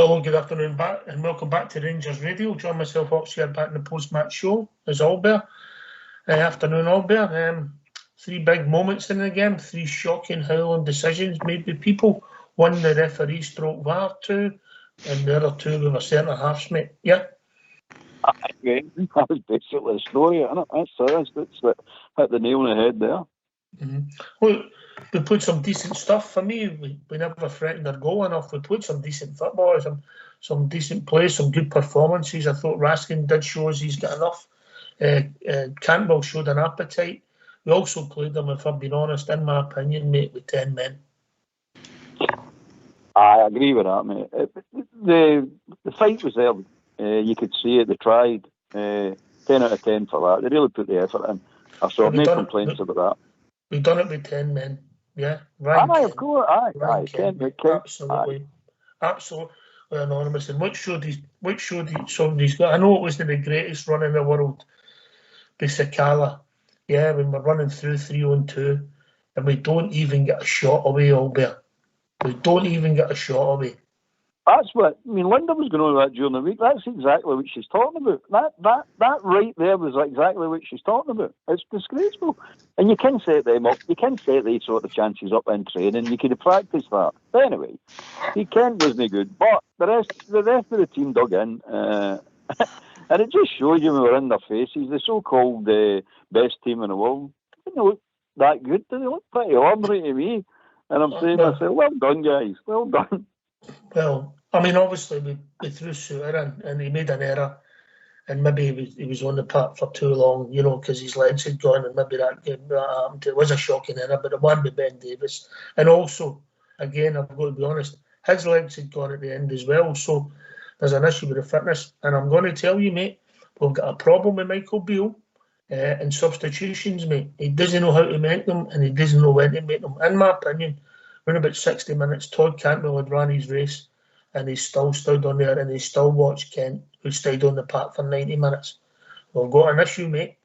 Hello, good afternoon back and welcome back to Rangers Radio. Join myself up here back in the post-match show as Albert. Afternoon Albert. Three big moments in the game, three shocking howling decisions made by people. One the referee stroke VAR, two, and the other two with a centre halves, mate. Yeah. Yeah, that was basically the story, isn't it? That's hit the nail on the head there. Mm-hmm. Well, we played some decent stuff. For me, we never threatened our goal enough. We played some decent football, some decent plays, some good performances. I thought Raskin did show us he's got enough. Cantwell showed an appetite. We also played them, if I'm being honest, in my opinion, mate, with 10 men. I agree with that, mate. The fight was there. You could see it. They tried. 10 out of 10 for that. They really put the effort in. I've got no complaints about that. We've done it with 10 men. Yeah. Aye, of course. Aye. Absolutely. Absolutely anonymous. And what showed somebody's got. I know it wasn't the greatest run in the world with Sakala. Yeah, when we're running through 3-on-2 and we don't even get a shot away, Albert. We don't even get a shot away. That's what Linda was going on with that during the week. That's exactly what she's talking about. That right there was exactly what she's talking about. It's disgraceful. And you can set them up. You can set these sort of chances up in training. You could have practiced that. But anyway, Kent wasn't good. But the rest of the team dug in. And it just shows you when we're in their faces. The so-called best team in the world didn't look that good. They look pretty ordinary to me. And I'm saying to myself, well done, guys. Well done. Well, obviously we threw Suter in and he made an error and maybe he was on the park for too long, because his legs had gone and maybe that happened. It was a shocking error, but it wasn't with Ben Davis. And also, again, I've got to be honest, his legs had gone at the end as well, so there's an issue with the fitness. And I'm going to tell you, mate, we've got a problem with Michael Beale and substitutions, mate. He doesn't know how to make them and he doesn't know when to make them. In my opinion, in about 60 minutes, Todd Cantwell had ran his race and he still stood on there and he still watched Kent, who stayed on the park for 90 minutes. We've got an issue, mate.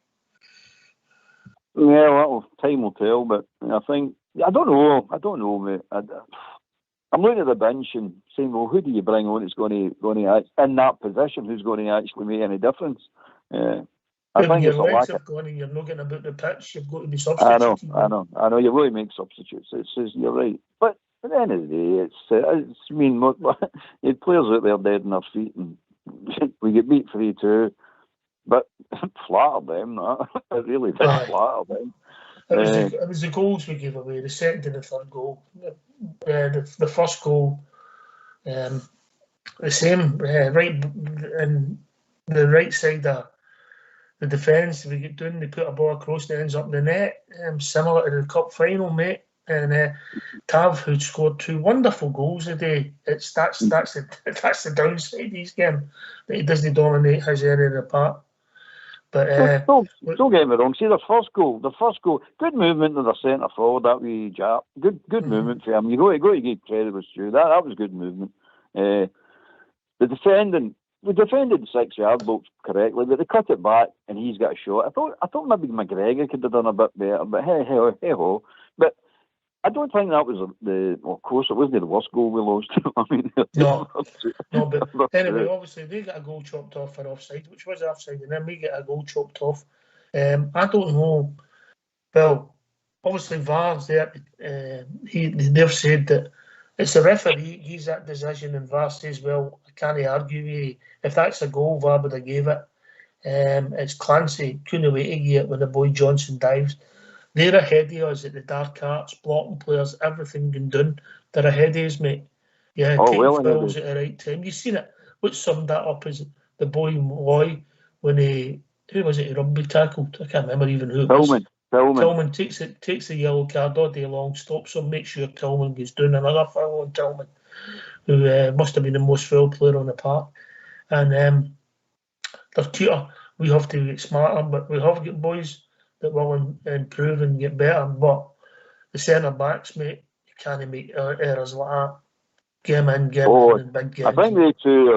Yeah, well, time will tell, but I don't know, mate. I'm looking at the bench and saying, well, who do you bring on that's going to in that position, who's going to actually make any difference? I think your it's a legs lack have gone and you're not getting about the pitch, you've got to be substituted. I know. You really make substitutes. You're right. But at the end of the day, you had players out there dead on their feet and we get beat 3-2. But flattered them, that. It really did flatter them. It was the goals we gave away, the second and the third goal. The first goal, the same, right in the right side of the defence, we get down, they put a ball across and ends up in the net, similar to the cup final, mate. And Tav, who'd scored two wonderful goals a day, that's the downside of his game, that he doesn't dominate his area of the park. But don't get me wrong. See the first goal, good movement of the centre forward, that wee Jap. Good movement for him. You got to give credit with Stu. That was good movement. The defending. We defended the 6-yard box correctly, but they cut it back and he's got a shot. I thought maybe McGregor could have done a bit better, but hey ho. But I don't think that was of course, it wasn't the worst goal we lost. No, but anyway, obviously they got a goal chopped off for offside, which was offside, and then we get a goal chopped off. I don't know. Well, obviously VAR's there. They've said that it's the referee gives that decision, and VAR says, well, I can't argue with you. If that's a goal, VAR would have gave it. It's Clancy couldn't wait to get it when the boy Johnson dives. They're ahead of us at the dark arts, blocking players, everything been done. They're ahead of us, mate. Yeah, taking fouls at the right time. You've seen it. What summed that up is the boy Loy when who was it? He rugby tackled. I can't remember even who it was. Tillman takes the yellow card all day long, stops him, makes sure Tillman goes down. Another foul on Tillman, who must have been the most foul player on the park. And their tutor, we have to get smarter, but we have got boys that will improve and get better. But the centre backs, mate, you can't make errors like that. Get them in, and big games. I think they two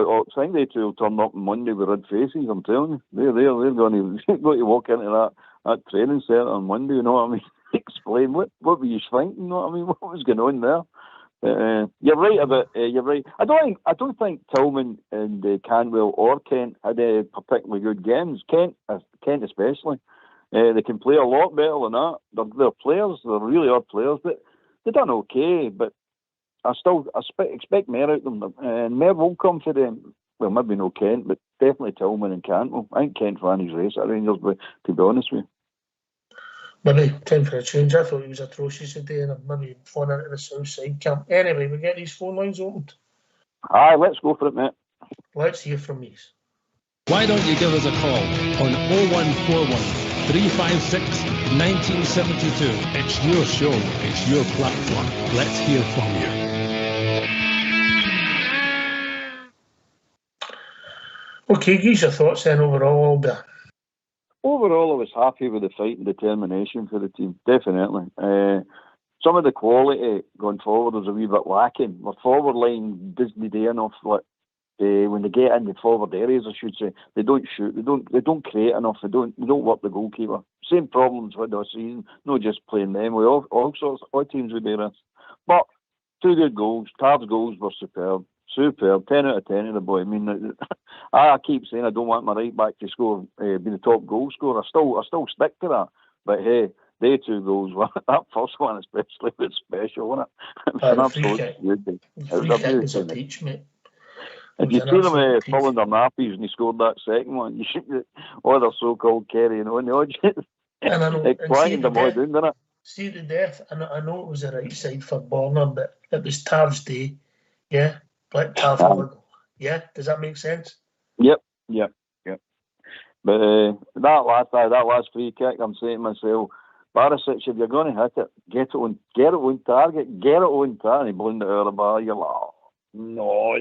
will turn up on Monday with red faces. I'm telling you, they're going to walk into that training centre on Monday. You know what I mean? Explain what were you thinking? You know what I mean? What was going on there? You're right about. You're right. I don't think Tillman and Cantwell or Kent had particularly good games. Kent especially. They can play a lot better than that. They're players. They really are players. But they've done okay. But I expect more out of them. And more will come for them. Well, maybe no Kent, but definitely Tillman and Cantwell. I think Kent ran his race at Rangers, but to be honest with you. Maybe time for a change. I thought he was atrocious today, and maybe falling into the south side camp. Anyway, we get these phone lines opened. Aye, let's go for it, mate. Let's hear from these. Why don't you give us a call on 0141 356 1972? It's your show. It's your platform. Let's hear from you. Okay, give your thoughts then overall, Albert. Overall, I was happy with the fight and determination for the team, definitely. Some of the quality going forward was a wee bit lacking. My forward line doesn't do enough. When they get in the forward areas, I should say, they don't shoot. They don't create enough. They don't work the goalkeeper. Same problems with this season. Not just playing them. We all sorts of teams would do this. But 2 good goals. Tav's goals were superb. Superb. 10 out of 10 of the boy. I mean, I keep saying I don't want my right back to score, be the top goal scorer. I still stick to that. But hey, they 2 goals, that first one especially was special, wasn't it? It was an absolute beauty. Free kick was a peach, mate. If you see them pulling their nappies and he scored that second one, you should all their so-called carrying on the audience. It clanged them all down, didn't it? See the death. I know it was the right side for Borner, but it was Tav's day. Yeah, like Tav. Yeah, does that make sense? Yep. But that last free kick, I'm saying to myself, Barisic, if you're going to hit it, get it on target, get it on target. And he blown it out of the bar. You're like, oh, no.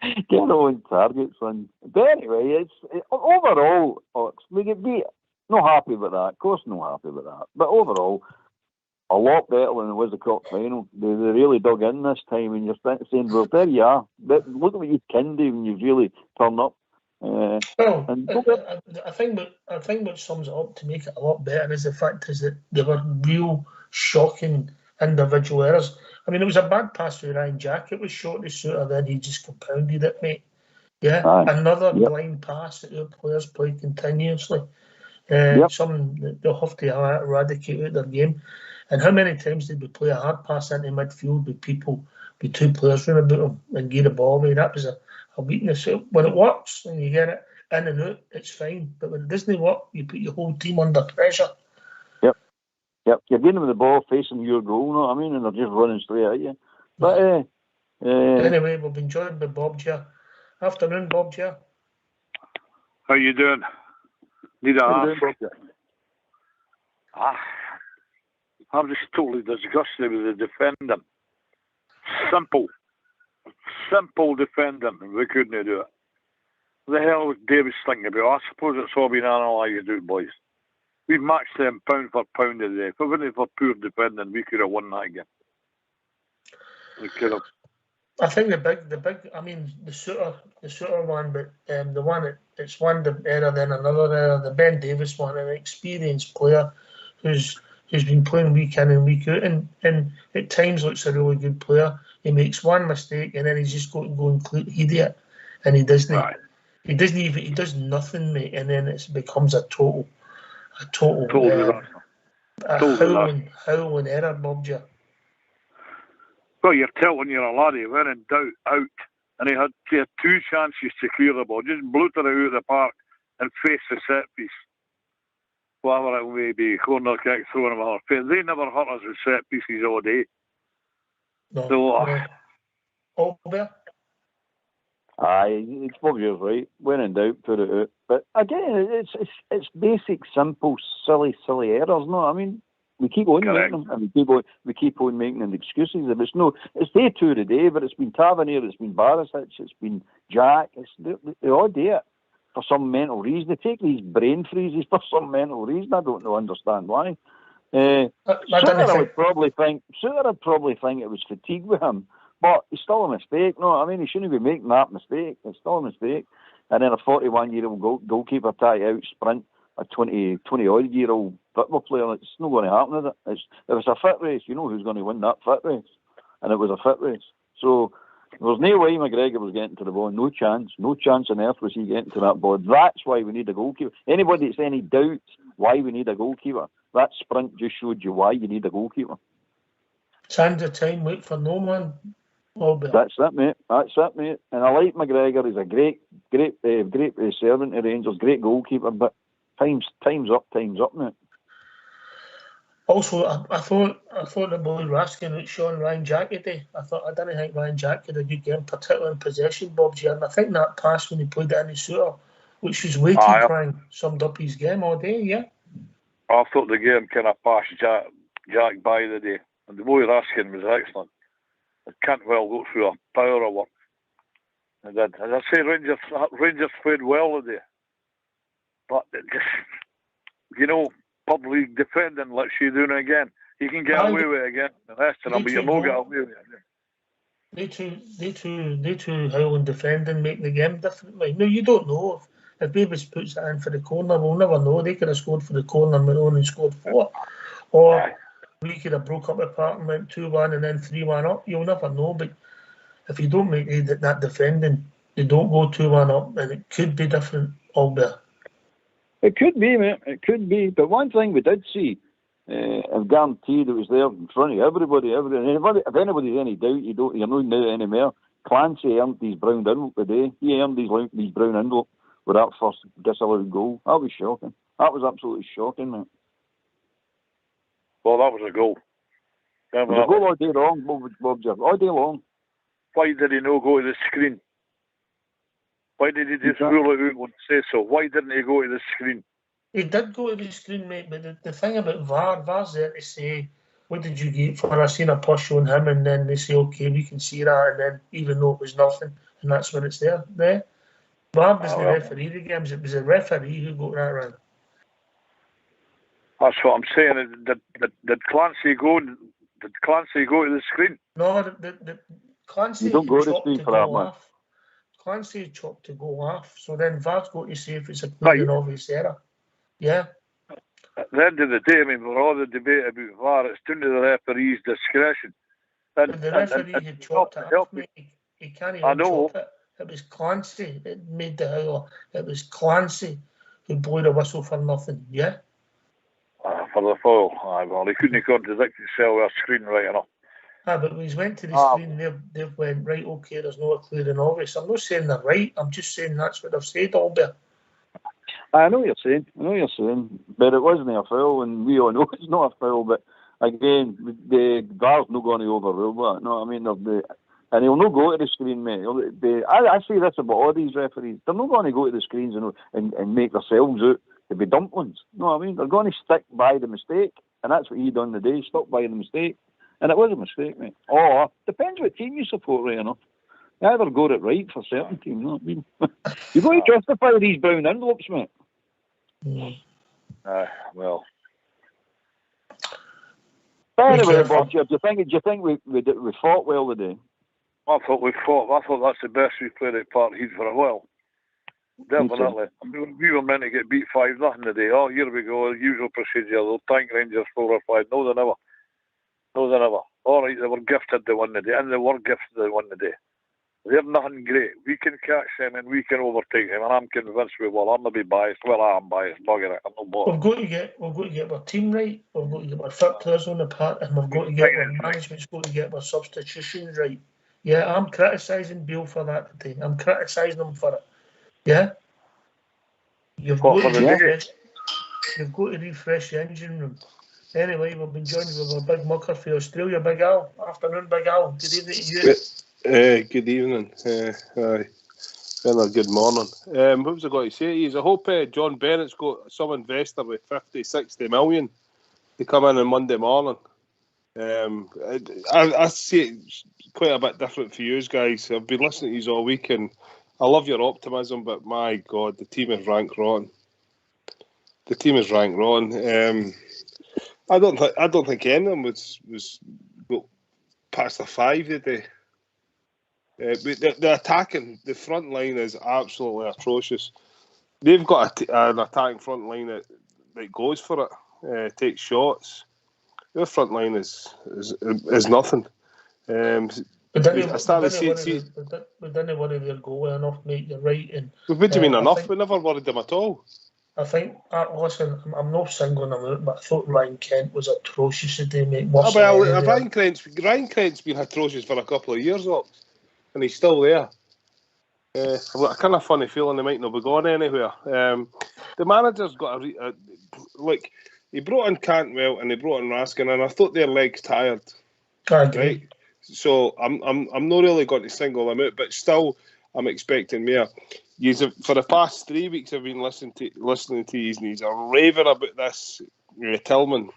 Get it on target, son. But anyway, overall, we get beat. Not happy with that. Of course, not happy with that. But overall, a lot better than it was the cup final. They really dug in this time, and you're saying, well, there you are. But look at what you can do when you've really turned up. I think what sums it up to make it a lot better is the fact is that there were real shocking individual errors. I mean, it was a bad pass to Ryan Jack. It was short to Suter, then he just compounded it, mate. Yeah, another blind pass that our players play continuously. Something that they'll have to eradicate out of their game. And how many times did we play a hard pass into midfield with 2 players running about them and get the ball away? That was a weakness. When it works and you get it in and out, it's fine. But when it doesn't work, you put your whole team under pressure. Yep. You're getting with the ball facing your goal, you know what I mean? And they're just running straight at you. But anyway, we've been joined by Bob here. Afternoon, Bob here. How you doing? Need a half? I'm just totally disgusted with the defending. Simple defending. We couldn't do it. What the hell was Davis thinking about? I suppose it's all been analysed out, boys. We've matched them pound for pound today. If it wasn't for poor defending, we could have won that again. We could have. I think the big. I mean, the Suter one, but the one it's one error, then another error. The Ben Davis one, an experienced player who's been playing week in and week out, and at times looks a really good player. He makes one mistake and then he's just got to go and idiot, and he doesn't. Right. He does nothing, mate, and then it becomes a total howling error, Bob. Well, you're telling you're a lad. He went in doubt out, and he had 2 chances to clear the ball. Just blew it out of the park and face the set piece. Whatever it may be, corner kick, throwing them out. They never hurt us with set pieces all day. Albert? Aye, Bob's right. When in doubt, put it out. But again, it's basic, simple, silly errors. No, I mean, we keep on making them, and we keep on making them excuses. If it's day 2 today, but it's been Tavernier, it's been Barisic, it's been Jack. They all do it for some mental reason. They take these brain freezes for some mental reason. I don't understand why. Suter would probably think it was fatigue with him. But it's still a mistake. No, I mean, he shouldn't be making that mistake. It's still a mistake. And then a 41-year-old goalkeeper tie out sprint a 20-odd-year-old football player. It's not going to happen, is it? If it's a fit race, you know who's going to win that fit race. and it was a fit race. So there was no way McGregor was getting to the ball. No chance on earth was he getting to that ball. That's why we need a goalkeeper. Anybody that's any doubts why we need a goalkeeper, that sprint just showed you why you need a goalkeeper. Sands of time, wait for no man. Albert. That's it, mate. And I like McGregor. He's a great servant to Rangers, great goalkeeper. But time's up, mate. Also, I thought the boy were asking about Sean Ryan Jack today. I didn't think Ryan Jack had a good game, particularly in possession, Bob's here. And I think that pass when he played it in his shooter, which was way too prime, summed up his game all day, yeah? I thought the game kind of passed Jack by the day. And the boy Raskin was excellent. It can't well go through a power of work. And as I say, Rangers played well today. But, pub league defending, let's you doing it again. You can get away with it again. The rest of them, but you'll not get away with it. They two Highland defending make the game differently. No, you don't know. If Davis puts it in for the corner, we'll never know. They could have scored for the corner and only scored 4. Or we could have broke up apart and went 2-1 and then 3-1 up. You'll never know. But if you don't make that defending, they don't go 2-1 up, and it could be different, Albert. It could be, mate. It could be. But one thing we did see, I'm guaranteed it was there in front of everybody. If anybody's any doubt, you're not now anymore. Clancy earned his brown envelope today. He earned his brown envelope with that first disallowed goal. That was shocking. That was absolutely shocking, mate. Well, that was a goal. It was a goal all day long, Bob, all day long. Why did he not go to the screen? Why did he just rule it out and say so? Why didn't he go to the screen? He did go to the screen, mate, but the thing about VAR's there to say, what did you get for? I seen a push on him, and then they say, okay, we can see that, and then even though it was nothing, and that's when it's there. VAR was the referee of the games. It was the referee who got that right. That's what I'm saying. Did Clancy go? Did Clancy go to the screen? No, the Clancy. You don't go to the screen for that, man. Clancy chopped to go off, so then VAR's got to see if it's a clear and obvious error. Yeah. At the end of the day, with all the debate about VAR, it's down to the referee's discretion. But the referee had chopped it off, mate. He can't even chop it. It was Clancy that made the howler. It was Clancy who blew the whistle for nothing, yeah? For the foul. Well, he couldn't contradict himself with a screen right enough. But when he went to the screen, they went, right, okay, there's no clear and obvious. I'm not saying they're right, I'm just saying that's what they've said, Albert. I know what you're saying. But it wasn't a foul, and we all know it's not a foul, but again, the VAR's not going to overrule that, you know what I mean? And he'll not go to the screen, mate. I say this about all these referees. They're not going to go to the screens and make themselves out to be dumplings. You know what I mean? They're going to stick by the mistake, and that's what he done today, stuck by the mistake. And it was a mistake, mate. Or, depends what team you support, right enough. You either got it right for certain teams, you know what I mean? You've got to justify these brown envelopes, mate. Well. But anyway, Bob, do you think we fought well today? I thought that's the best we've played at Park Heath for a while. Definitely. I mean, we were meant to get beat 5-0 today. Oh, here we go. Usual procedure. They'll thank Rangers 4 or 5. No, they never. All right, they were gifted the win today, and they were gifted the win today. They're nothing great. We can catch them and we can overtake them, and I'm convinced we will. I'm going to be biased. Well, I am biased. Bugger it. I'm not bothered. We've got to get our team right. We've got to get our fit players on the park, and we've got to get our management's got to get our substitutions right. Yeah, I'm criticising Beale for that today. I'm criticising him for it. Yeah? You've got to refresh the engine room. Anyway, we've been joined with our big mucker for Australia, Big Al. Afternoon, Big Al. Good evening to you. Good evening. And a good morning. What was I going to say? I hope John Bennett's got some investor with 50, 60 million to come in on Monday morning. I see it quite a bit different for you guys. I've been listening to you all week, and I love your optimism, but my God, the team is ranked rotten. I don't think any of them was past the 5 today. The attacking, the front line is absolutely atrocious. They've got an attacking front line that goes for it, takes shots. Their front line is nothing. But then I started to see. We didn't worry their goal enough, mate. You're right. And What do you mean enough? We never worried them at all. I think, listen, I'm not singling him out, but I thought Ryan Kent was atrocious today, mate. Ryan Kent's been atrocious for a couple of years, and he's still there. I've got a kind of funny feeling they might not be going anywhere. The manager's got like, he brought in Cantwell and he brought in Raskin, and I thought their legs tired. I agree. Right? So I'm not really going to single them out, but still I'm expecting more. For the past 3 weeks I've been listening to you, and he's a raving about this Tillman.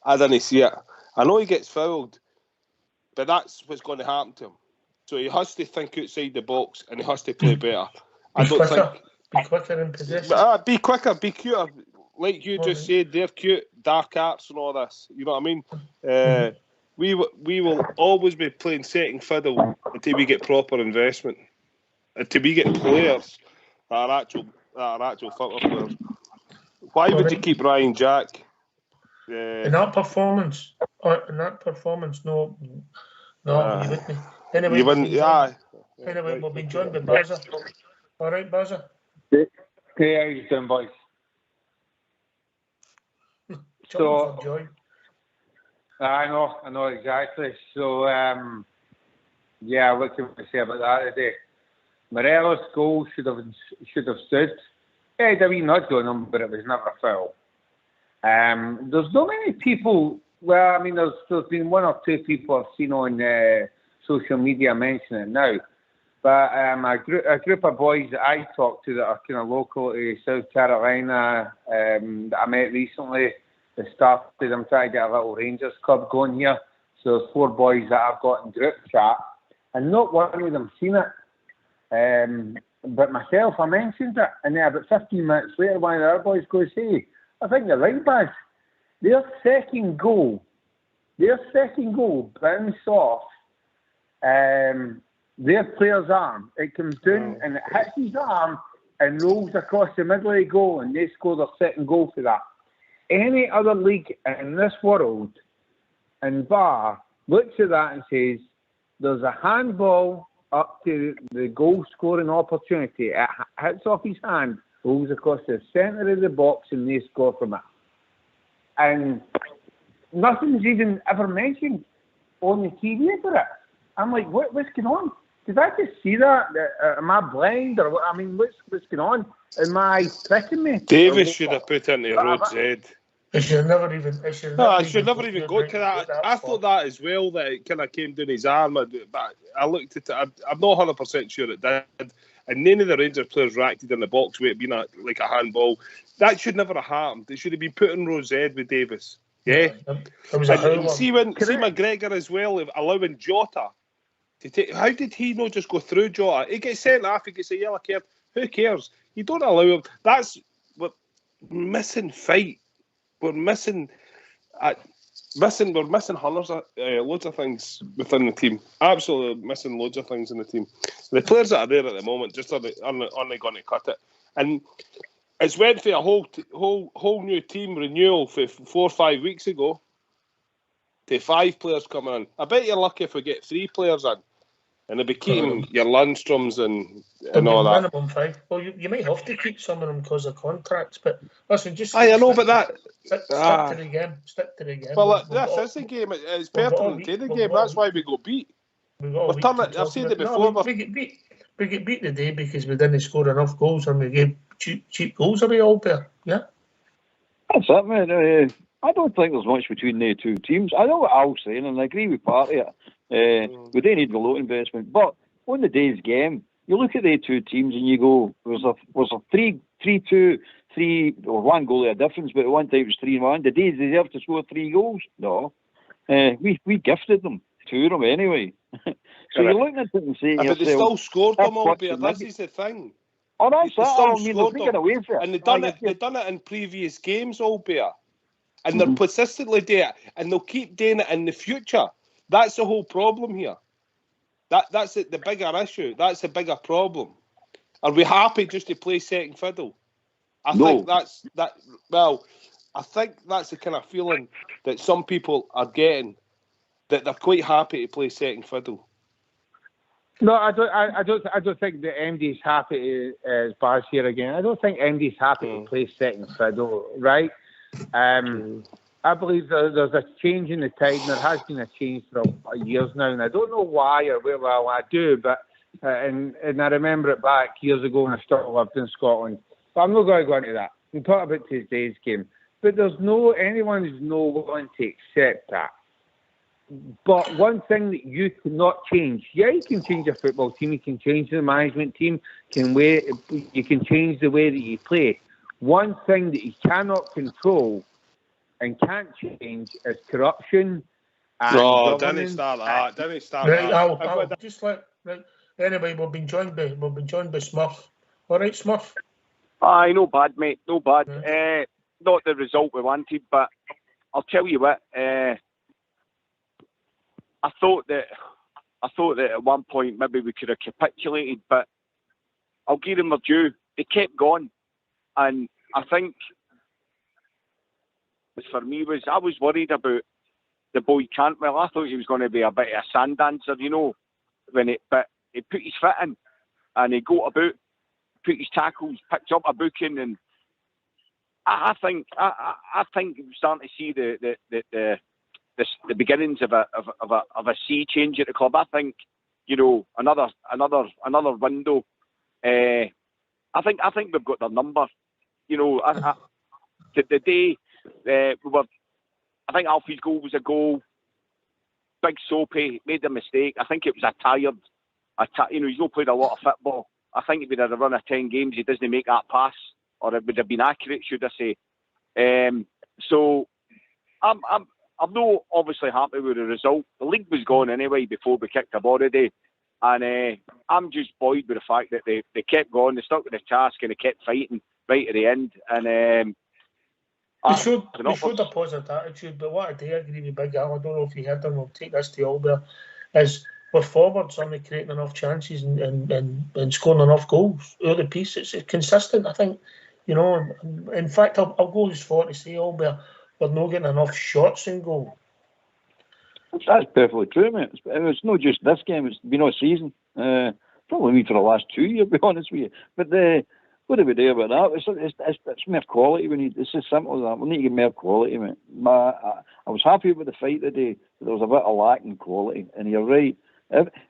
I didn't see it. I know he gets fouled, but that's what's going to happen to him. So he has to think outside the box and he has to play better. Be quicker in possession. Be quicker, be cuter. Like you just said, they're cute, dark arts and all this. You know what I mean? We will always be playing second fiddle until we get proper investment. Until we get players that are actual football players. Why would you keep Ryan Jack? In that performance, no, you with me. Anyway, we'll be joined by Bazza. All right, Bazza? Hey, how you doing, boys? So, joy. I know exactly. So, what can we say about that today? Morelos' goal should have stood. Yeah, he had a wee nudge on him, but it was never a foul. There's not many people. Well, I mean, there's been one or two people I've seen on social media mention it now. But a group of boys that I talk to that are kind of local to South Carolina that I met recently, they started. I'm trying to get a little Rangers club going here. So there's 4 boys that I've got in group chat, and not one of them seen it. But myself, I mentioned it, and then about 15 minutes later, one of the other boys goes, "Hey, I think you're right, Baz. Their second goal bounced off their player's arm. It comes down and it hits his arm and rolls across the middle of the goal, and they score their second goal for that. Any other league in this world, and VAR looks at that and says, there's a handball up to the goal-scoring opportunity. It hits off his hand, rolls across the centre of the box, and they score from it. And nothing's even ever mentioned on the TV for it. I'm like, what's going on? Did I just see that? Am I blind? Or I mean, what's going on? Am I tricking me? Davis should have put in the road Z. I should never even go to that. I thought that as well, that it kind of came down his arm. But I looked at it. I'm not 100% sure it did. And none of the Rangers players reacted in the box with it being like a handball. That should never have happened. They should have been put in row Z with Davis. Yeah. And see McGregor as well, allowing Jota to take. How did he not just go through Jota? He gets sent off, he gets a yellow card. Who cares? You don't allow him. That's what missing fight. We're missing hundreds of loads of things within the team. Absolutely missing loads of things in the team. The players that are there at the moment just are only going to cut it. And it's went for a whole new team renewal for 4 or 5 weeks ago to 5 players coming in. I bet you're lucky if we get 3 players in. And they'll be keeping your Lundströms and all that. Minimum 5. Well, you might have to keep some of them because of contracts, but listen, just... I know, but that... Stick to the game. Stick to the game. Well, this is the game. It's pertinent to the game. That's why we got beat. I've said it before. We get beat today because we didn't score enough goals and we gave cheap goals away all there. Yeah? That's it, man. I don't think there's much between the two teams. I know what Al's saying, and I agree with part of it. We don't need a lot of investment, but on the day's game, you look at the two teams and you go, was a 3-2, 3 or 1 goal of a difference, but at one time it was 3-1. Did they deserve to score 3 goals? No. We gifted them 2 of them anyway. So you're looking at it and saying, but they still scored them all, but this is the thing. Oh, that's that. I mean, they're taking away from it. And they've done it in previous games, albeit. And they're persistently doing it, and they'll keep doing it in the future. That's the whole problem here. That's the bigger issue. That's the bigger problem. Are we happy just to play second fiddle? I think that's the kind of feeling that some people are getting. that they're quite happy to play second fiddle. No, I don't think the MD's happy as Baz here again. I don't think MD's happy to play second fiddle, right? I believe there's a change in the tide, and there has been a change for years now, and I don't know why or where. Well, I do, but and I remember it back years ago when I still lived in Scotland. But I'm not going to go into that. We can talk about today's game, but there's anyone who's willing to accept that. But one thing that you cannot change, you can change a football team, you can change the management team, you can change the way that you play. One thing that you cannot control and can't change is corruption. No, didn't start that. Didn't start that. I'll just anyway, we've been joined by Smurf. All right, Smurf. Aye, no bad, mate. No bad. Yeah. Not the result we wanted, but I'll tell you what. I thought that at one point maybe we could have capitulated, but I'll give them their due. They kept going, and I think for me I was worried about the boy Cantwell. I thought he was going to be a bit of a sand dancer, but he put his foot in and he got about, put his tackles, picked up a booking, and I think we're starting to see the beginnings of a sea change at the club. I think another window. I think we've got their number. The day I think Alfie's goal was a goal. Big Soapy made a mistake. I think it was he's not played a lot of football. I think if he'd had a run of 10 games, he doesn't make that pass, or it would have been accurate, should I say? So I'm not obviously happy with the result. The league was gone anyway before we kicked the ball today, and I'm just buoyed with the fact that they kept going, they stuck with the task, and they kept fighting right at the end. And we showed a positive attitude, but what I do agree with Big Al, I don't know if you heard him, we'll take this to Albert, is we're forwards only creating enough chances and scoring enough goals out of the piece. It's consistent, I think. In fact, I'll go as far to say, Albert, we're not getting enough shots in goal. That's perfectly true, mate. It's not just this game, it's been all season. Probably for the last 2 years, to be honest with you. But what do we do about that? It's more quality we need. It's as simple as that. We need to get more quality, mate. I was happy with the fight today, but there was a bit of lack in quality. And you're right.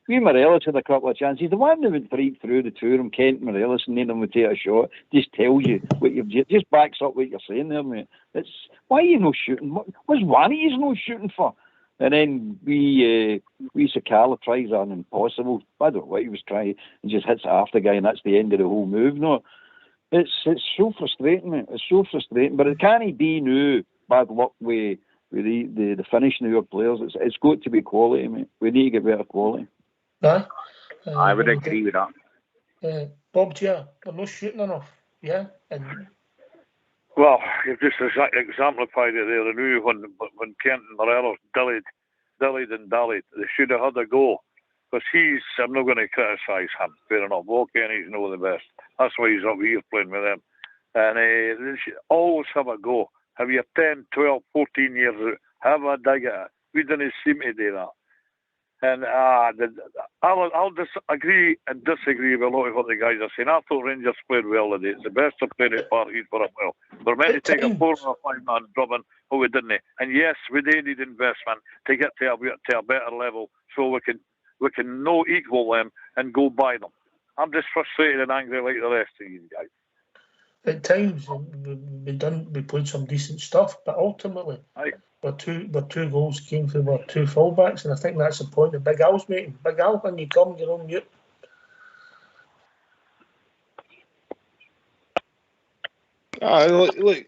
We Morelos had a couple of chances. The one that went right through the two of them, Kent and Morelos, and neither of them would take a shot, just tells you what just backs up what you're saying there, mate. It's why are you not shooting? What's one of you not shooting for? And then we Sakala tries an impossible. I don't know what he was trying, and just hits it half the guy, and that's the end of the whole move. No, it's so frustrating, mate. It's so frustrating. But it can't be no bad luck with the finishing of your players. It's got to be quality, mate. We need to get better quality. I would agree with that. Bob, we're not shooting enough. Yeah. Well, you've just exemplified it there. I knew when Kent and Morelos dillied, they should have had a goal. Because I'm not going to criticise him, fair enough. Walker, he's not the best. That's why he's up here playing with them. And they should always have a go. Have you 10, 12, 14 years, have a dig at it. We didn't seem to do that. And I'll agree and disagree with a lot of what the guys are saying. I thought Rangers played well today. It's the best they've played at Parkhead for a while. We're meant to take a 4 or a 5 man drubbing, but we didn't. And yes, we do need investment to get to a better level so we can not equal them and go by them. I'm just frustrated and angry like the rest of you guys. At times we played some decent stuff, but ultimately our two goals came from our two fullbacks, and I think that's the point that Big Al's making. Big Al, when you come, you're on mute. Look,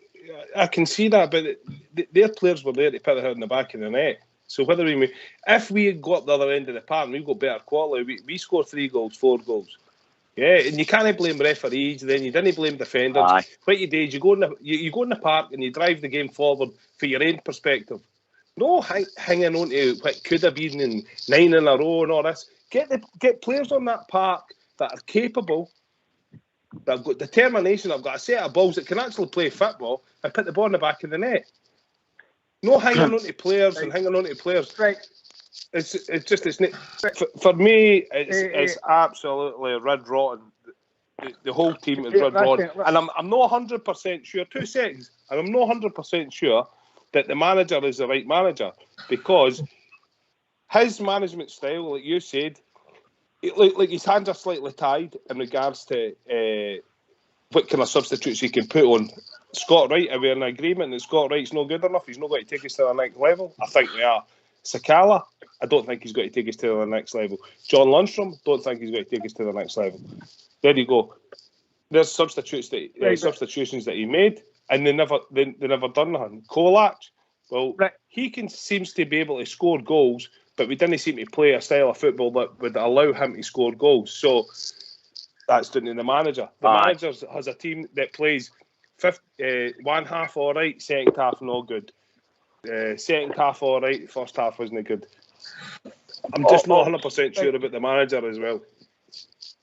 I can see that, but their players were there to put their head in the back of the net. So if we had got the other end of the park and we got better quality, we scored 3 goals, 4 goals. Yeah, and you can't blame referees. Then you didn't blame defenders. Aye. What you do is you go in the park and you drive the game forward for your own perspective. No hanging on to what could have been in 9 in a row and all this. Get players on that park that are capable, that have got determination, that have got a set of balls that can actually play football and put the ball in the back of the net. No hanging on to players and hanging on to players. Right. For me. It's absolutely red rotten. The whole team is red rotten, and I'm not 100% sure. 2 seconds, and I'm not 100% sure that the manager is the right manager, because his management style, like you said, like his hands are slightly tied in regards to what kind of substitutes he can put on. Scott Wright, are we in agreement that Scott Wright's not good enough? He's not going to take us to the next level? I think we are. Sakala, I don't think he's going to take us to the next level. John Lundstrom, don't think he's going to take us to the next level. There you go. There's substitutions that he made, and they never done nothing. Kolak, well, he seems to be able to score goals, but we didn't seem to play a style of football that would allow him to score goals. So that's down to the manager. The manager has a team that plays one half all right, second half not good. Second half all right, first half wasn't good. I'm just not 100% sure about the manager as well.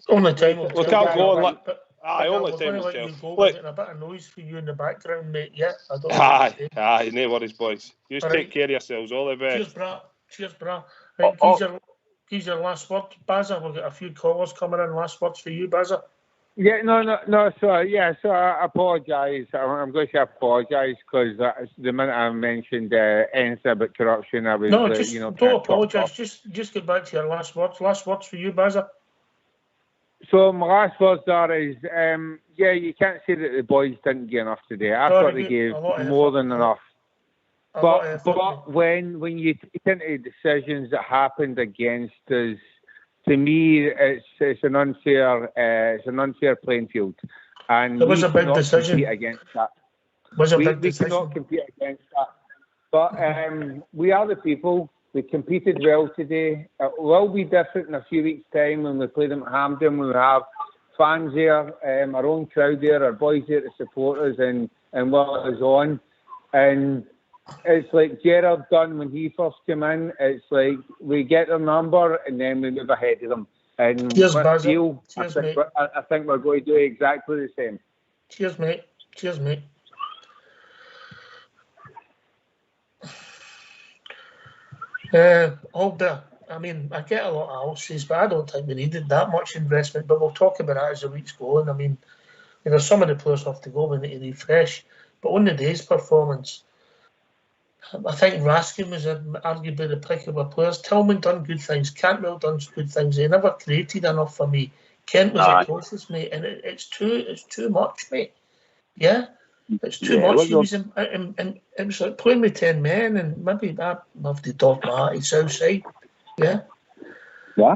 Only time will we tell. Can't go on. Only time will tell. Look, a bit of noise for you in the background, mate. Yeah, I don't know. Aye, no worries, boys. You just take care of yourselves. All the best. Cheers, brah. Right, here's your last word, Bazza. We've got a few callers coming in. Last words for you, Bazza. Yeah, no. So I apologise. I'm going to say apologise because the minute I mentioned anything about corruption, I was don't apologise. Just get back to your last words. Last words for you, Bazza. So my last words is you can't say that the boys didn't get enough today. I thought they gave more than enough. But when you take into decisions that happened against us, to me, it's an unfair playing field, and it was a big decision against that. We cannot compete against that. But we are the people. We competed well today. It will be different in a few weeks' time when we play them at Hampden, when we have fans there, our own crowd there, our boys there to support us and what is on. And it's like Gerard done when he first came in. It's like we get their number and then we move ahead of them. And Cheers, Basil. Cheers, mate. I think we're going to do exactly the same. Cheers, mate. Cheers, mate. Alder, I mean, I get a lot of houses, but I don't think we needed that much investment. But we'll talk about that as the weeks go on. I mean, some of the players have to go. We need to refresh. But on the day's performance, I think Raskin was arguably the pick of our players. Tillman done good things. Cantwell done good things. They never created enough for me. Kent was the closest, mate, and it's too much, mate. Yeah, it's too much. He was and it was like playing with 10 men, and maybe that have to talk about his outside. Yeah. Why?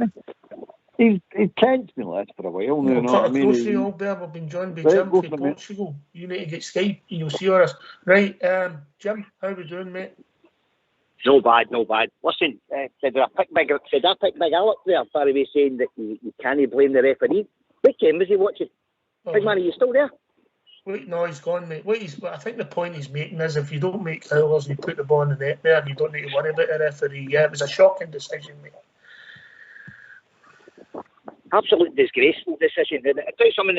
He's Kent's been left for a while now. We've been joined by Jim from Portugal. You need to get Skype. You'll see us. Right, Jim, how we doing, mate? No bad. Listen, did I pick Big Al up there? Barry was saying that you can't blame the referee. What game was he watching? Big man, are you still there? Wait, no, he's gone, mate. I think the point he's making is if you don't make howlers and you put the ball in the net there, you don't need to worry about the referee. Yeah, it was a shocking decision, mate. Absolutely disgraceful decision. And I tell you something,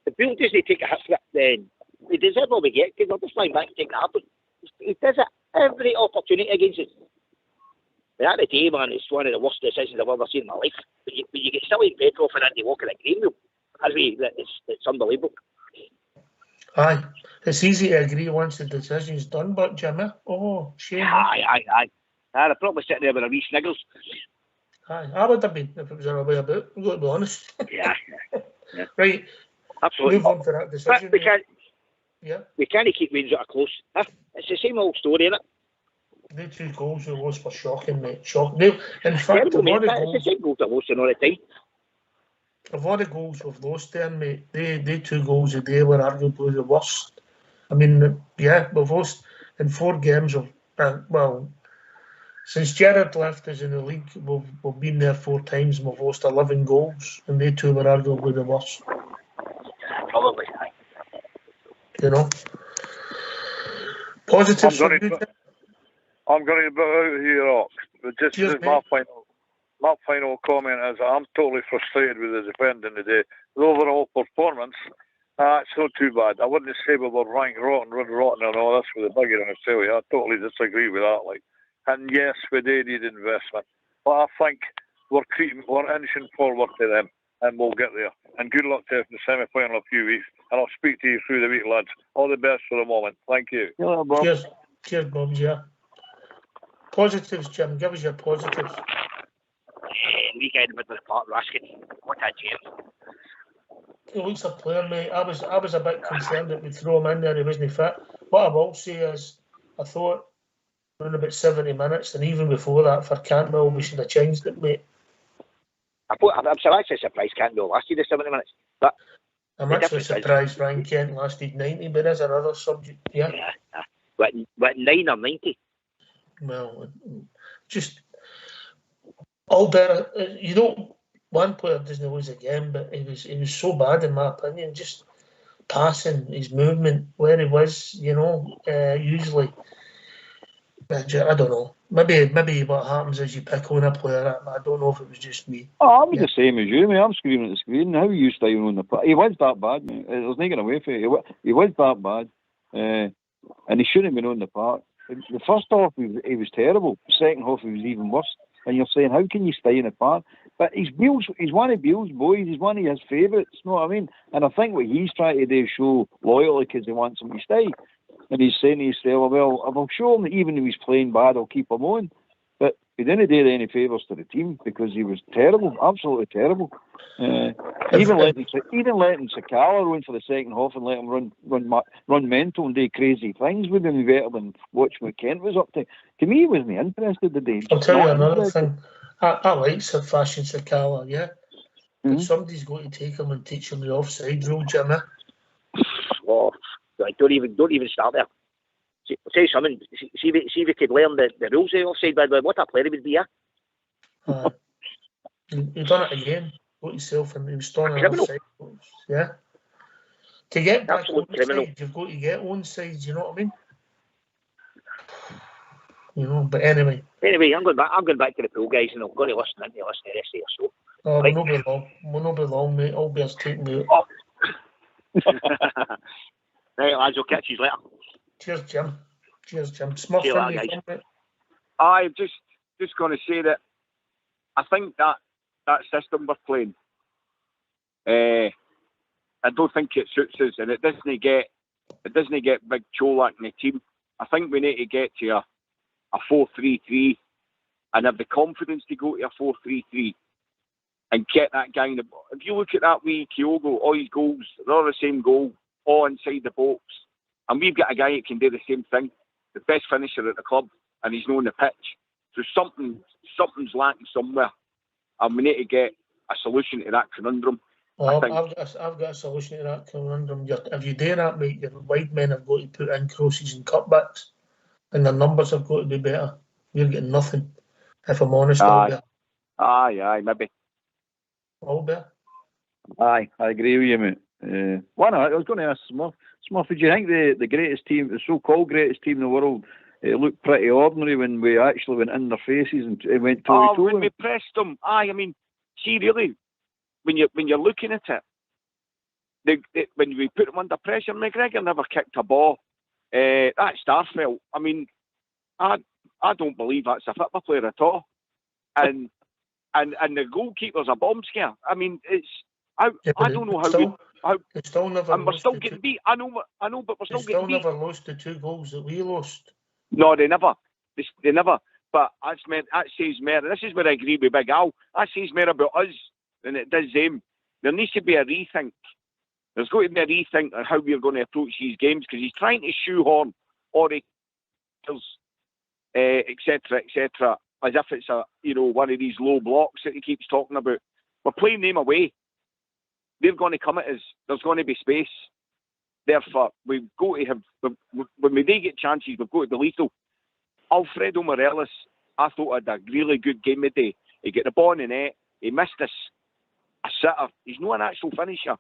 the Bill doesn't take a hit for it, then they deserve what we get, because they're just flying back to take that up. He does it every opportunity against us. But at the day, man, it's one of the worst decisions I've ever seen in my life. But you get Silly Petrov and Andy Walker at Greenville. It's unbelievable. Aye. It's easy to agree once the decision's done, but Jimmy, shame. Aye. I'd probably sit there with a wee sniggles. Aye, I would have been if it was a way about. I've got to be honest. Yeah. Right. Absolutely. Move on to that decision. We can't keep wins out of close. It's the same old story, isn't it? The 2 goals we lost were shocking, mate. Shocking. In fact, it's the same goals that lost all the time. Of all the goals we've lost there, mate, they 2 goals a day were arguably the worst. I mean, we've lost in 4 games of since Gerard left us in the league, we've been there 4 times and we've lost 11 goals, and they 2 were arguably the worst. Probably. Positive. I'm going to be out here, Ox. But just my final comment is I'm totally frustrated with the defending today. The overall performance, it's not too bad. I wouldn't say we were ranked rotten and all this with the bugger in Australia. I totally disagree with that. And yes, we do need investment. But I think we're inching forward to them, and we'll get there. And good luck to us in the semi-final in a few weeks. And I'll speak to you through the week, lads. All the best for the moment. Thank you. Yeah, Bob. Cheers, Bob. Yeah. Positives, Jim. Give us your positives. Weekend with the Park Raskin. What a James. He looks a player, mate. I was a bit concerned that we'd throw him in there. He wasn't fit. What I will say is, I thought around about 70 minutes, and even before that, for Cantwell, we should have changed it, mate. I'm actually surprised Cantwell lasted the 70 minutes. But I'm actually surprised Ryan Kent lasted 90, but there's another subject. Yeah. What 9 or 90? Well, just all better. You know, one player doesn't lose a game, but he was so bad in my opinion. Just passing, his movement, where he was, usually. I don't know. Maybe what happens is you pick on a player. I don't know if it was just me. Oh, I was the same as you, mate. I'm screaming at the screen. How are you staying on the park? He was that bad, mate. There's nothing away from it. He was that bad. And he shouldn't have been on the park. The first half, he was terrible. The second half, he was even worse. And you're saying, how can you stay in the park? But he's one of Bill's boys. He's one of his favourites. You know what I mean? And I think what he's trying to do is show loyalty because he wants him to stay. And he's saying to himself, well, if I'll show him that even if he's playing bad, I'll keep him on. But he didn't do any favours to the team because he was terrible, absolutely terrible. Even letting Sakala run for the second half and let him run mental and do crazy things would have been better than watch what Kent was up to. To me, he wasn't interested today. I'll tell you another thing. I like fashion Sakala, yeah? But somebody's got to take him and teach him the offside rule, Jimmy. Oh, don't even start there. I'll tell you something. See if we could learn the rules of the offside, by the way, what a player he would be, yeah? You've done it again. Got yourself and he was storming offside. Yeah. To get back onside, you've got to get onside, you know what I mean? But anyway. Anyway, I'm going back to the pool, guys, and I'm going to listen to the rest of your show. Oh, right. We'll not be long, mate. I'll be taking me out. Oh. Right, lads, I'll catch you later. Cheers, Jim. Smurf, guys. I'm just going to say that I think that system we're playing, I don't think it suits us, and it doesn't get Big Cholak in the team. I think we need to get to a 4-3-3 and have the confidence to go to a 4-3-3 and get that guy in the box. If you look at that wee Kyogo, all his goals, they're all the same goal, all inside the box. And we've got a guy that can do the same thing, the best finisher at the club, and he's not on the pitch. So something's lacking somewhere, and we need to get a solution to that conundrum. Well, I've got a solution to that conundrum. If you do that, mate, your wide men have got to put in crosses and cutbacks, and their numbers have got to be better. We're getting nothing, if I'm honest. Aye, maybe. Albert? Aye, I agree with you, mate. I was going to ask Smurf, did you think the greatest team, the so-called greatest team in the world, it looked pretty ordinary when we actually went in their faces and went toe-to-toe? When we pressed them, aye, I mean, see, really, when you're looking at it, when we put them under pressure, McGregor never kicked a ball. That Starfelt, I mean, I don't believe that's a football player at all. And the goalkeeper's a bomb scare. I mean, I don't know how we're still getting beat. I know, but we're still getting beat. They still never lost the 2 goals that we lost. No, they never. They never. But that says more. This is where I agree with Big Al. That says more about us than it does them. There needs to be a rethink. There's going to be a rethink on how we're going to approach these games, because he's trying to shoehorn orators, etc., as if it's one of these low blocks that he keeps talking about. We're playing them away. They're going to come at us. There's going to be space. Therefore, we've got to have, when we do get chances, we've got to be lethal. Alfredo Morelos, I thought had a really good game today. He got the ball in the net. He missed a sitter. He's not an actual finisher.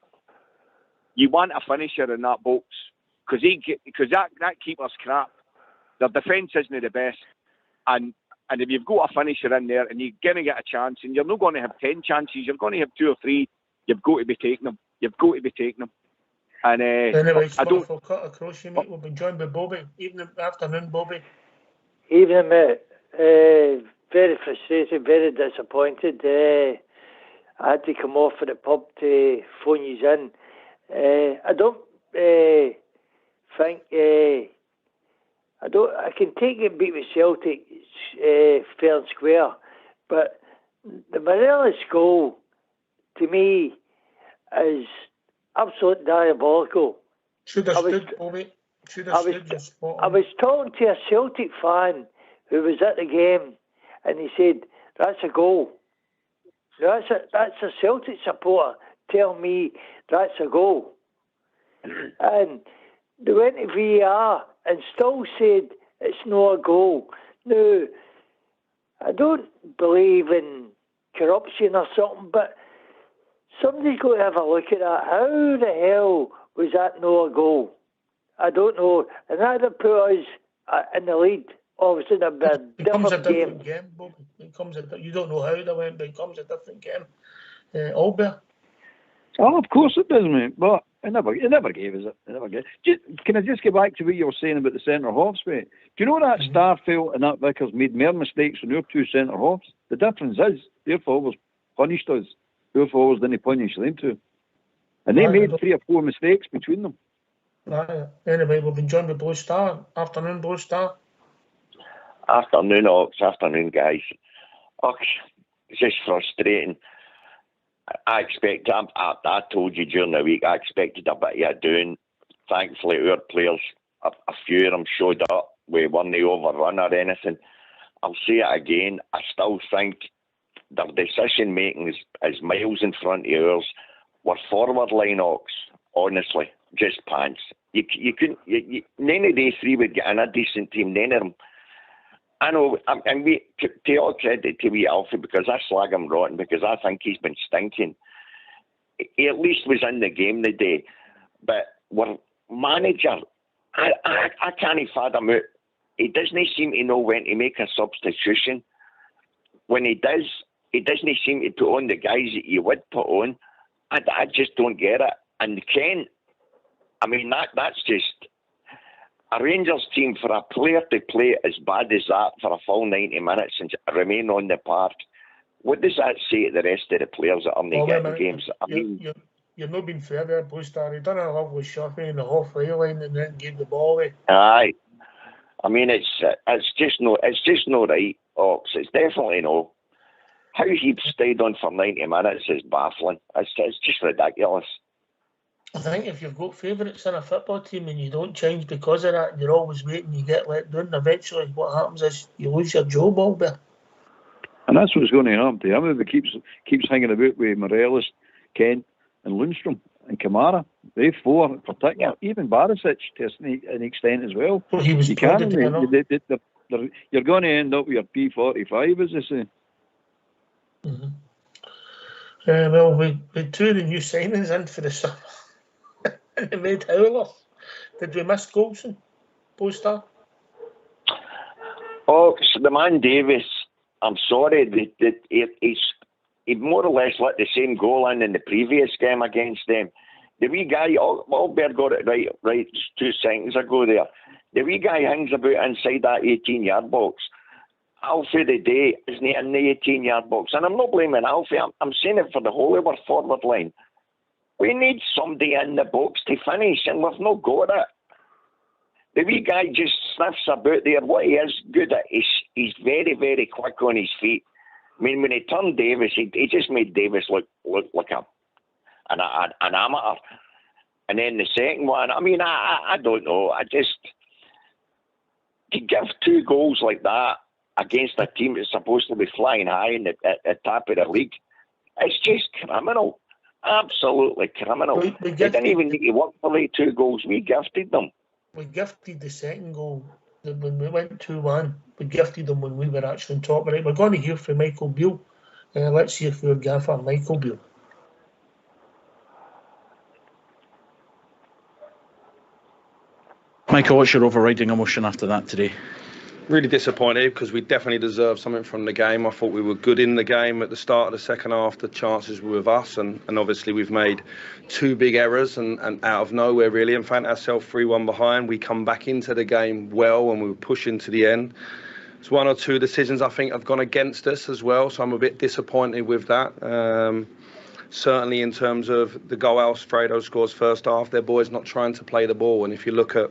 You want a finisher in that box because that keeper's crap. Their defence isn't the best, and if you've got a finisher in there and you're going to get a chance, and you're not going to have 10 chances, you're going to have 2 or 3. You've got to be taking them. And anyway, Smurf, I'll cut across you, mate. We've been joined by Bobby. Evening, afternoon, Bobby. Evening, mate. Very frustrated, very disappointed. I had to come off at the pub to phone you in. I don't think I can take it beat with Celtic fair and square, but the Morelos goal to me is absolutely diabolical. Should have stood, Bobby. Should have stood your spot on. I was talking to a Celtic fan who was at the game, and he said, "That's a goal." That's a Celtic supporter telling me that's a goal. And they went to VAR and still said it's not a goal. Now, I don't believe in corruption or something, but somebody's got to have a look at that. How the hell was that not a goal? I don't know. And that'd have put us in the lead. Obviously, it'd be a different game. Bobby. You don't know how they went, but it becomes a different game. Albert? Oh, of course it does, mate. But it never gave us it. It never gave. Can I just get back to what you were saying about the centre halves, mate? Do you know that Starfelt and that Vickers made more mistakes than our two centre halves? The difference is their forwards punished us. Our forwards didn't punish them two. And they made 3 or 4 mistakes between them. Right. Anyway, we've been joined by Blue Star. Afternoon, Blue Star. Afternoon, Ox. Afternoon, guys. Ox, it's just frustrating. I told you during the week, I expected a bit of a doing. Thankfully, our players, a few of them showed up. We weren't overrun or anything. I'll say it again. I still think their decision making is miles in front of ours. We're forward line, Ox. Honestly, just pants. You couldn't. None of these 3 would get in a decent team. None of them. I know, and to all credit to wee Alfie, because I slag him rotten, because I think he's been stinking. He at least was in the game today. But our manager, I can't fathom out. He doesn't seem to know when to make a substitution. When he does, he doesn't seem to put on the guys that you would put on. I just don't get it. And Ken, I mean, that's just... A Rangers team, for a player to play as bad as that for a full 90 minutes and remain on the park, what does that say to the rest of the players that are not getting games? You're not being fair there, Blue Star. He done a lovely shot in the halfway line and then gave the ball away. Aye, I mean it's just no right. Ox, it's definitely no. How he stayed on for 90 minutes is baffling. It's just ridiculous. I think if you've got favourites in a football team and you don't change because of that, and you're always waiting, you get let down, eventually what happens is you lose your job, Albert. And that's what's going to happen to him if he keeps hanging about with Morelos, Kent and Lundstrom and Kamara. They 4 in particular, even Barisic to an extent as well. Well, he was you're going to end up with your P45, as they say. Mm-hmm. Well, we had 2 of the new signings in for the summer. And they made howlers. Did we miss Golson, Poster? Oh, so the man Davis, I'm sorry, he more or less let the same goal in the previous game against them. The wee guy, Albert got it right 2 seconds ago there. The wee guy hangs about inside that 18-yard box. Alfie the day isn't in the 18-yard box. And I'm not blaming Alfie, I'm saying it for the whole of our forward line. We need somebody in the box to finish, and we've not got it. The wee guy just sniffs about there. What he is good at, he's very, very quick on his feet. I mean, when he turned Davis, he just made Davis look like an amateur. And then the second one, I mean, I don't know. To give 2 goals like that against a team that's supposed to be flying high at the top of the league, it's just criminal. Absolutely criminal. They didn't even need to work for the 2 goals. We gifted them. We gifted the second goal. When we went 2-1, we gifted them when we were actually on top. Right, we're going to hear from Michael Beale. Let's hear from our gaffer, Michael Beale. Michael, what's your overriding emotion after that today? Really disappointed because we definitely deserved something from the game. I thought we were good in the game at the start of the second half. The chances were with us, and obviously we've made 2 big errors and out of nowhere really, and found ourselves 3-1 behind. We come back into the game well and we were pushing to the end. There's one or two decisions I think have gone against us as well, so I'm a bit disappointed with that. Certainly in terms of the goal Alfredo scores first half, their boys not trying to play the ball. And if you look at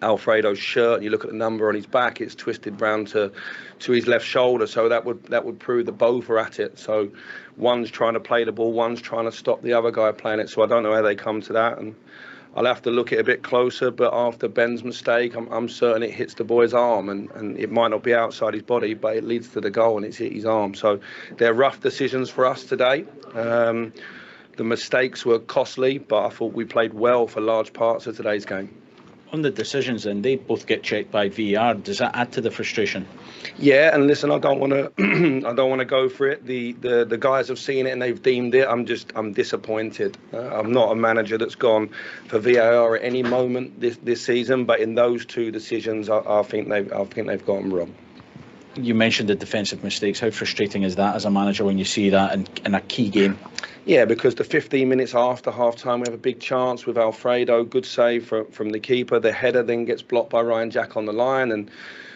Alfredo's shirt, you look at the number on his back, it's twisted round to his left shoulder, so that would prove that both are at it. So one's trying to play the ball, one's trying to stop the other guy playing it. So I don't know how they come to that, and I'll have to look at it a bit closer. But after Ben's mistake, I'm certain it hits the boy's arm, and it might not be outside his body, but it leads to the goal and it's hit his arm. So they're rough decisions for us today. The mistakes were costly, but I thought we played well for large parts of today's game. On the decisions, and they both get checked by VAR. Does that add to the frustration? Yeah, and listen, I don't want to go for it. The guys have seen it and they've deemed it. I'm disappointed. I'm not a manager that's gone for VAR at any moment this season, but in those two decisions, I think they've gotten wrong. You mentioned the defensive mistakes. How frustrating is that as a manager when you see that in a key game? Yeah, because the 15 minutes after half-time, we have a big chance with Alfredo. Good save from the keeper. The header then gets blocked by Ryan Jack on the line, and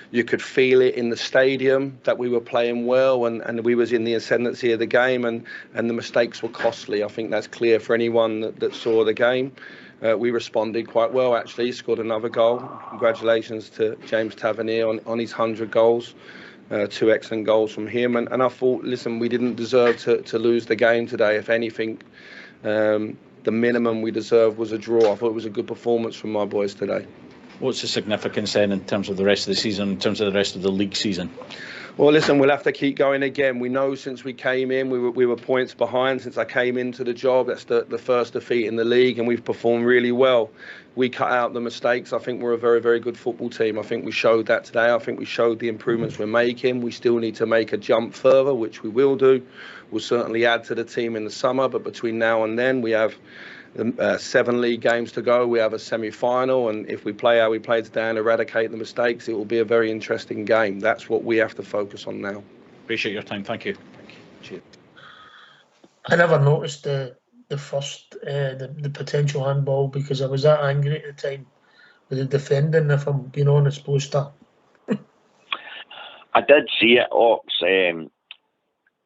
you could feel it in the stadium that we were playing well and we was in the ascendancy of the game, and the mistakes were costly. I think that's clear for anyone that saw the game. We responded quite well, actually. Scored another goal. Congratulations to James Tavernier on his 100 goals. 2 excellent goals from him, and I thought, listen, we didn't deserve to lose the game today. If anything, the minimum we deserved was a draw. I thought it was a good performance from my boys today. What's the significance then in terms of the rest of the season, in terms of the rest of the league season? Well, listen, we'll have to keep going again. We know since we came in, we were points behind. Since I came into the job, that's the first defeat in the league, and we've performed really well. We cut out the mistakes. I think we're a very, very good football team. I think we showed that today. I think we showed the improvements we're making. We still need to make a jump further, which we will do. We'll certainly add to the team in the summer, but between now and then, we have 7 league games to go. We have a semi-final, and if we play how we played today and eradicate the mistakes, it will be a very interesting game. That's what we have to focus on now. Appreciate your time. Thank you. Cheers. I never noticed the first the potential handball because I was that angry at the time with the defending, if I'm being honest, Booster. I did see it, Ox.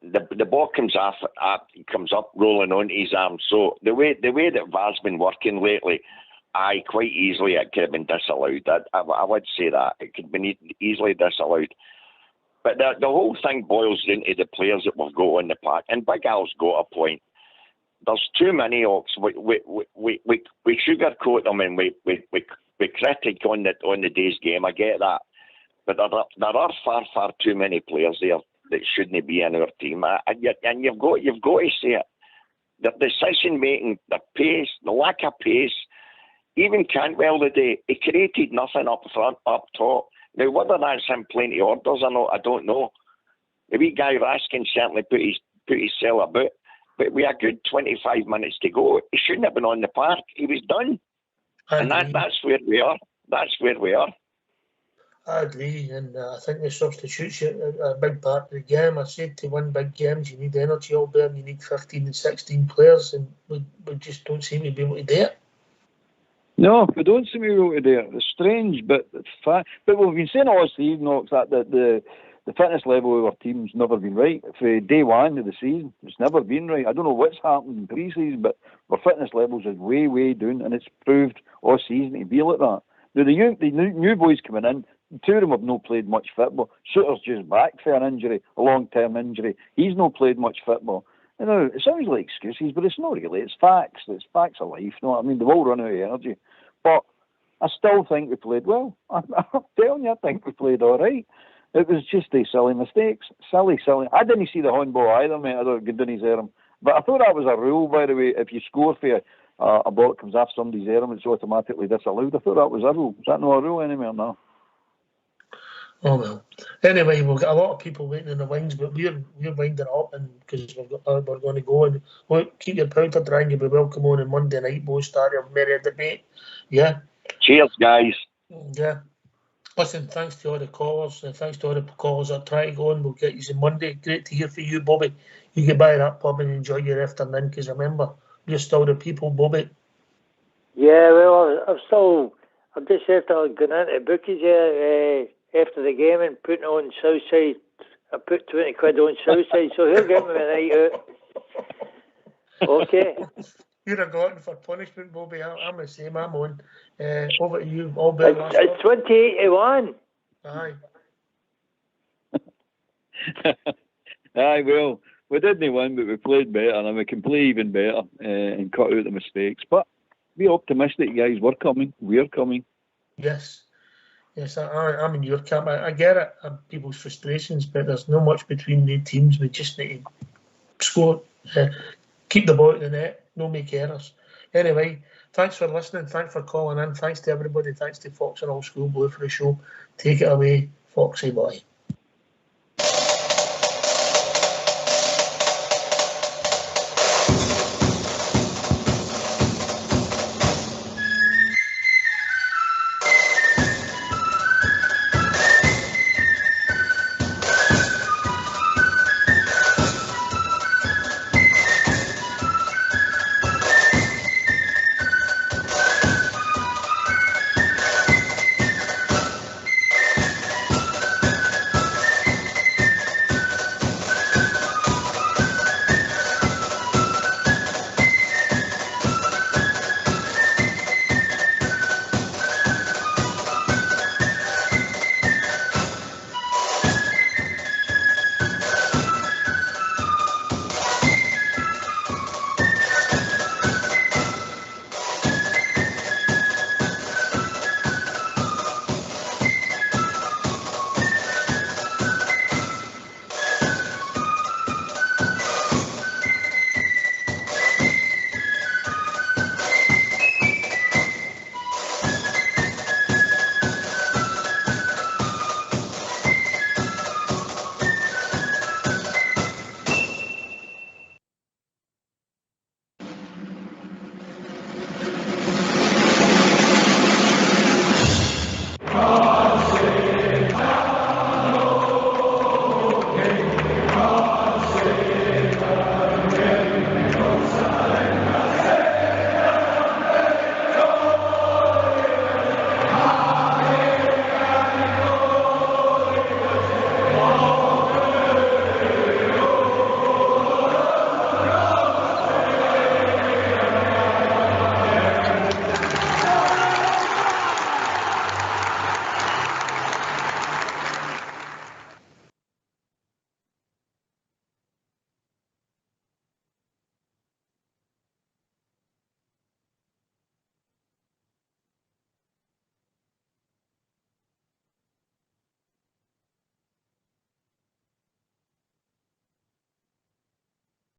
The ball comes up rolling onto his arm. So the way that VAR's been working lately, quite easily it could have been disallowed. I would say that it could have been easily disallowed. But the whole thing boils down to the players that we've got on the park. And Big Al's got a point. There's too many, Ox. We sugarcoat them and we critique on the day's game. I get that, but there are far too many players there that shouldn't be in our team, and you've got to say it. The decision making, the pace, the lack of pace. Even Cantwell today, he created nothing up front, up top. Now whether that's him plenty orders or not, I don't know. The wee guy Raskin certainly put his cell about, but we had a good 25 minutes to go. He shouldn't have been on the park. He was done, and that's where we are. That's where we are. I agree, and I think the substitution a big part of the game. I said to win big games, you need energy out there, and you need 15 and 16 players, and we just don't seem to be able to do it. No, we don't seem to be able to do it. It's strange, but it's fact. But we've been saying all season, Ox, that the fitness level of our team's never been right. For day one of the season, it's never been right. I don't know what's happened in pre-season, but our fitness levels is way down, and it's proved all season to be like that. Now, the new boys coming in, 2 of them have not played much football. Shooter's just back for an injury, a long-term injury. He's not played much football. You know, it sounds like excuses, but it's not really. It's facts. It's facts of life. You know what I mean? They've all run out of energy. But I still think we played well. I'm telling you, I think we played all right. It was just these silly mistakes. Silly. I didn't see the handball either, mate. I don't get down his arm. But I thought that was a rule, by the way. If you score for a ball that comes off somebody's arm, it's automatically disallowed. I thought that was a rule. Is that not a rule anymore now? Oh well. Anyway, we've got a lot of people waiting in the wings, but we're winding up, and because we're going to go and keep your powder dry, and you'll be welcome on Monday night. Both start a merry debate. Yeah. Cheers, guys. Yeah. Listen, thanks to all the callers, and thanks to all the callers that try to go on. We'll get you some Monday. Great to hear from you, Bobby. You get by that pub and enjoy your afternoon, because remember, you're still the people, Bobby. Yeah, well, I'm just after going into bookies here. after the game and putting on Southside. I put 20 quid on Southside, so he'll get me a night out. Okay. You're a glutton for punishment, Bobby. I'm the same. I'm on. Over to you. All better. It's 2081. Aye. Aye, well, we didn't win, but we played better, and we can play even better and cut out the mistakes. But be optimistic, guys. We're coming. We're coming. Yes. Yes, I'm in your camp. I get it, people's frustrations, but there's not much between the teams. We just need to score, keep the ball at the net, no make errors. Anyway, thanks for listening. Thanks for calling in. Thanks to everybody. Thanks to Fox and All School Blue for the show. Take it away, Foxy boy.